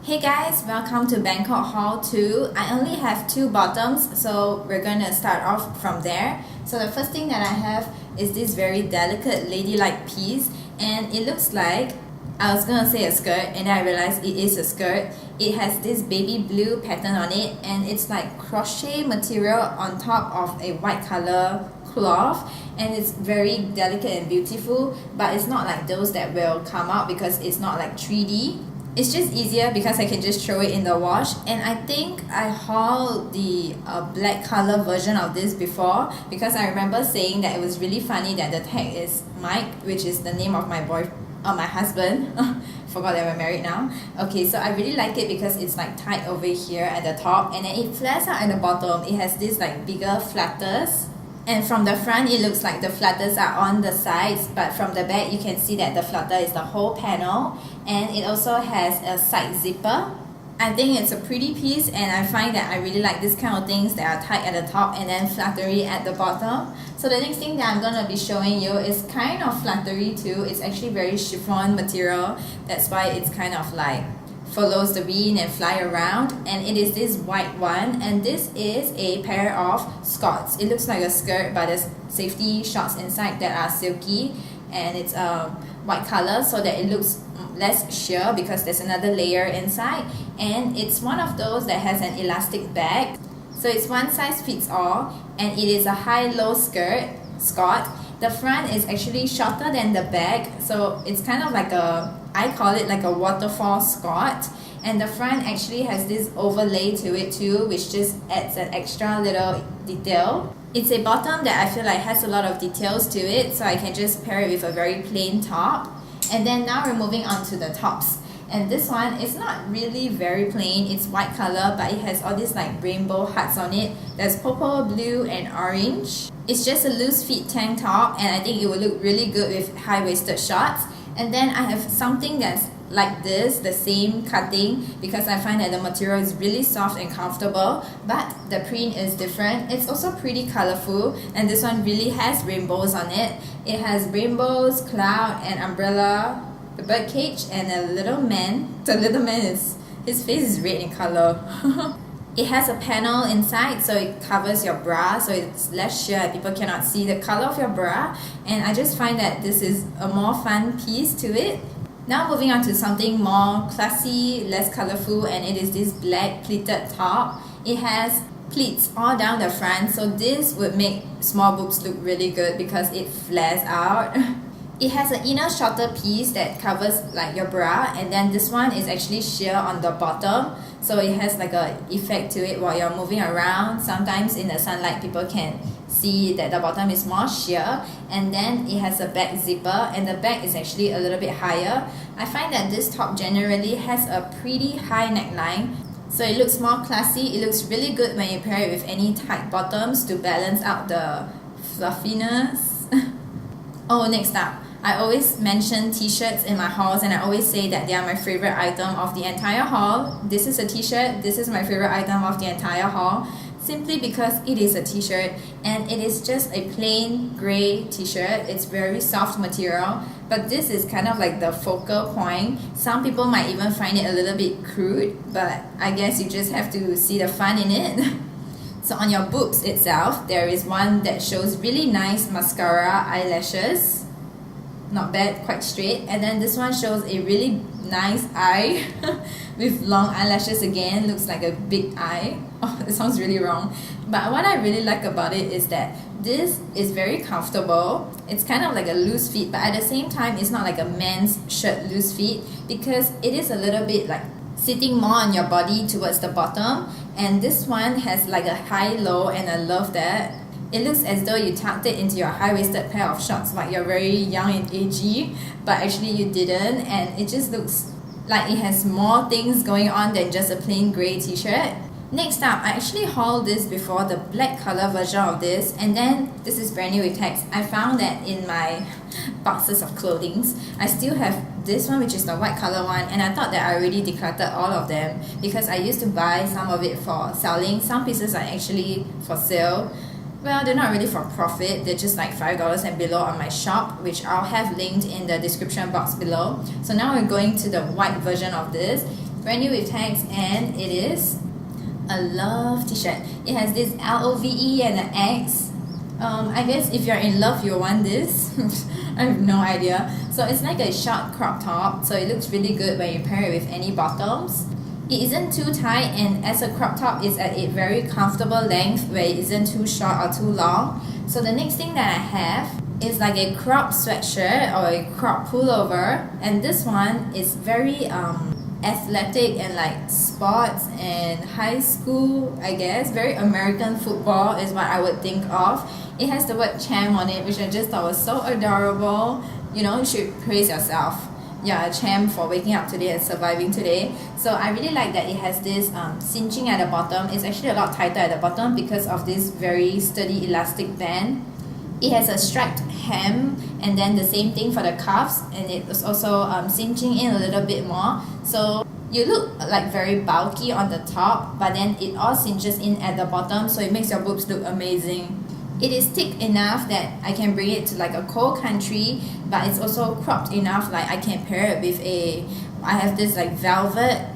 Hey guys, welcome to Bangkok Haul 2. I only have two bottoms, so we're gonna start off from there. So the first thing that I have is this very delicate ladylike piece, and it looks like, I was gonna say a skirt and then I realized it is a skirt. It has this baby blue pattern on it, and it's like crochet material on top of a white color cloth, and it's very delicate and beautiful, but it's not like those that will come out because it's not like 3D. It's just easier because I can just throw it in the wash, and I think I hauled the black color version of this before because I remember saying that it was really funny that the tag is Mike, which is the name of my my husband. Forgot that we're married now. Okay, so I really like it because it's like tied over here at the top, and then it flares out at the bottom. It has this like bigger flatters. And from the front, it looks like the flutters are on the sides, but from the back, you can see that the flutter is the whole panel, and it also has a side zipper. I think it's a pretty piece, and I find that I really like this kind of things that are tight at the top and then fluttery at the bottom. So the next thing that I'm going to be showing you is kind of fluttery too. It's actually very chiffon material. That's why it's kind of like follows the wind and fly around, and it is this white one, and this is a pair of skirts. It looks like a skirt, but there's safety shorts inside that are silky, and it's white color so that it looks less sheer because there's another layer inside, and it's one of those that has an elastic bag, so it's one size fits all, and it is a high-low skort. The front is actually shorter than the back, so it's kind of like I call it like a waterfall skort, and the front actually has this overlay to it too, which just adds an extra little detail. It's a bottom that I feel like has a lot of details to it, so I can just pair it with a very plain top. And then now we're moving on to the tops. And this one is not really very plain, it's white color, but it has all these like rainbow hearts on it. There's purple, blue, and orange. It's just a loose fit tank top, and I think it would look really good with high-waisted shorts. And then I have something that's like this, the same cutting, because I find that the material is really soft and comfortable, but the print is different. It's also pretty colorful, and this one really has rainbows on it. It has rainbows, cloud, and umbrella, the bird cage, and a little man. The little man his face is red in color. It has a panel inside, so it covers your bra, so it's less sheer, people cannot see the color of your bra, and I just find that this is a more fun piece to it. Now moving on to something more classy, less colorful, and it is this black pleated top. It has pleats all down the front, so this would make small boobs look really good because it flares out. It has an inner shorter piece that covers like your bra, and then this one is actually sheer on the bottom, so it has like a effect to it while you're moving around. Sometimes in the sunlight people can see that the bottom is more sheer, and then it has a back zipper, and the back is actually a little bit higher. I find that this top generally has a pretty high neckline, so it looks more classy. It looks really good when you pair it with any tight bottoms to balance out the fluffiness. Oh, next up, I always mention t-shirts in my hauls, and I always say that they are my favorite item of the entire haul. This is a t-shirt. This is my favorite item of the entire haul, simply because it is a t-shirt, and it is just a plain gray t-shirt. It's very soft material, but this is kind of like the focal point. Some people might even find it a little bit crude, but I guess you just have to see the fun in it. So on your boobs itself, there is one that shows really nice mascara eyelashes. Not bad, quite straight. And then this one shows a really nice eye with long eyelashes again. Looks like a big eye. Oh, it sounds really wrong. But what I really like about it is that this is very comfortable. It's kind of like a loose fit, but at the same time, it's not like a men's shirt loose fit, because it is a little bit like sitting more on your body towards the bottom. And this one has like a high-low, and I love that. It looks as though you tucked it into your high-waisted pair of shorts like you're very young and agey, but actually you didn't, and it just looks like it has more things going on than just a plain grey t-shirt. Next up, I actually hauled this before, the black color version of this, and then this is brand new with tags. I found that in my boxes of clothing, I still have this one, which is the white color one, and I thought that I already decluttered all of them because I used to buy some of it for selling. Some pieces are actually for sale. Well, they're not really for profit, they're just like $5 and below on my shop, which I'll have linked in the description box below. So now we're going to the white version of this. brand new with tags, and it is a love t-shirt. It has this LOVE and an X. I guess if you're in love, you'll want this. I have no idea. So it's like a short crop top, so it looks really good when you pair it with any bottoms. It isn't too tight, and as a crop top, it's at a very comfortable length where it isn't too short or too long. So the next thing that I have is like a crop sweatshirt or a crop pullover, and this one is very athletic and like sports and high school, I guess. Very American football is what I would think of. It has the word champ on it, which I just thought was so adorable. You know, you should praise yourself. You're a champ for waking up today and surviving today. So I really like that it has this cinching at the bottom. It's actually a lot tighter at the bottom because of this very sturdy elastic band. It has a striped hem, and then the same thing for the cuffs, and it was also cinching in a little bit more. So you look like very bulky on the top, but then it all cinches in at the bottom, so it makes your boobs look amazing. It is thick enough that I can bring it to like a cold country, but it's also cropped enough like I can pair it with I have this like velvet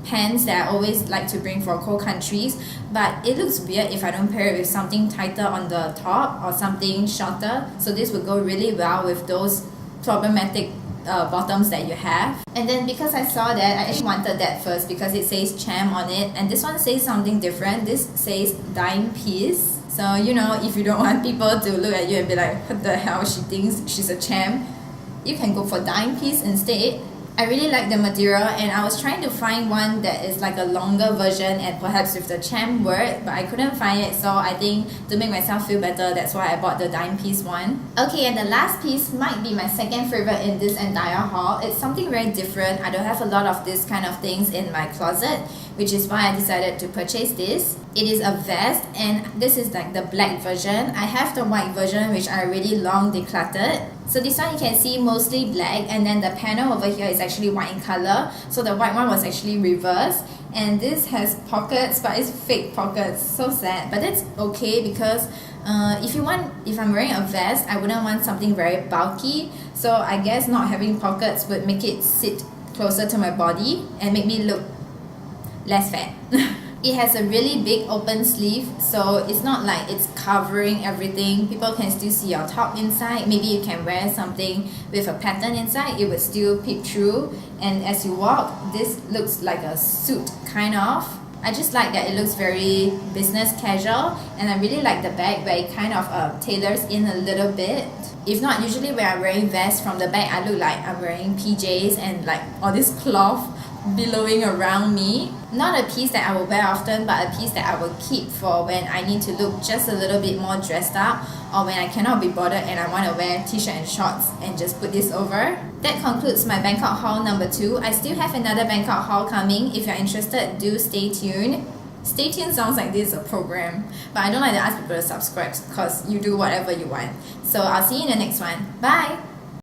pants that I always like to bring for cold countries, but it looks weird if I don't pair it with something tighter on the top or something shorter. So this would go really well with those problematic bottoms that you have. And then because I saw that, I actually wanted that first because it says champ on it, and this one says something different. This says Dimepiece. So you know, if you don't want people to look at you and be like, what the hell, she thinks she's a champ, you can go for Dimepiece instead. I really like the material, and I was trying to find one that is like a longer version and perhaps with the champ word, but I couldn't find it. So I think to make myself feel better, that's why I bought the Dimepiece one. Okay, and the last piece might be my second favorite in this entire haul. It's something very different. I don't have a lot of this kind of things in my closet, which is why I decided to purchase this. It is a vest, and this is like the black version. I have the white version, which I already long decluttered. So this one you can see mostly black, and then the panel over here is actually white in color. So the white one was actually reversed, and this has pockets, but it's fake pockets. So sad, but that's okay because if I'm wearing a vest, I wouldn't want something very bulky. So I guess not having pockets would make it sit closer to my body and make me look less fat. It has a really big open sleeve, so it's not like it's covering everything. People can still see your top inside. Maybe you can wear something with a pattern inside, it would still peek through. And as you walk, this looks like a suit kind of. I just like that it looks very business casual, and I really like the back where it kind of tailors in a little bit. If not, usually when I'm wearing vests from the back, I look like I'm wearing PJs and like all this cloth billowing around me. Not a piece that I will wear often, but a piece that I will keep for when I need to look just a little bit more dressed up, or when I cannot be bothered and I want to wear t-shirt and shorts and just put this over. That concludes my Bangkok haul number 2. I still have another Bangkok haul coming. If you're interested, do stay tuned. Stay tuned sounds like this is a program, but I don't like to ask people to subscribe because you do whatever you want. So I'll see you in the next one. Bye!